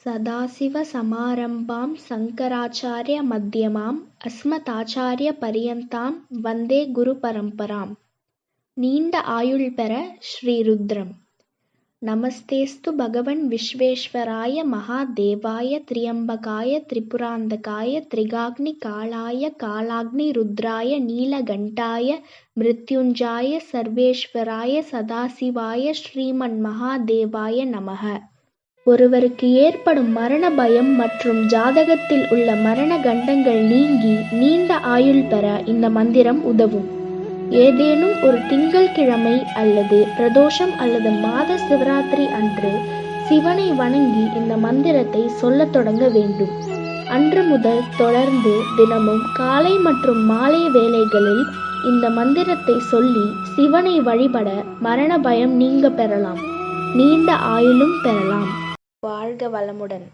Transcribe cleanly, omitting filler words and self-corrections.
சதாசிவசமாரம்பாம் சங்கராச்சார்ய மத்யமாம் அஸ்மதாச்சார்ய பரியந்தாம் வந்தே குரு பரம்பராம். நீண்ட ஆயுள் பெற ஸ்ரீருத்ரம். நமஸ்தேஸ்து பகவன் விஸ்வேஸ்வராய மகாதேவாய திரியம்பகாய திரிபுராந்தகாய திரிகாக்னி காலாய காலாக்னி ருத்ராய நீலகண்டாய மிருத்யுஞ்சாய சர்வேஸ்வராய சதாசிவாய ஸ்ரீமன் மகாதேவாய நமக. ஒருவருக்கு ஏற்படும் மரண பயம் மற்றும் ஜாதகத்தில் உள்ள மரண கண்டங்கள் நீங்கி நீண்ட ஆயுள் பெற இந்த மந்திரம் உதவும். ஏதேனும் ஒரு திங்கள்கிழமை அல்லது பிரதோஷம் அல்லது மாத சிவராத்திரி அன்று சிவனை வணங்கி இந்த மந்திரத்தை சொல்லத் தொடங்க வேண்டும். அன்று முதல் தொடர்ந்து தினமும் காலை மற்றும் மாலை வேளைகளில் இந்த மந்திரத்தை சொல்லி சிவனை வழிபட மரண பயம் நீங்க பெறலாம், நீண்ட ஆயுளும் பெறலாம். வாழ்க வளமுடன்.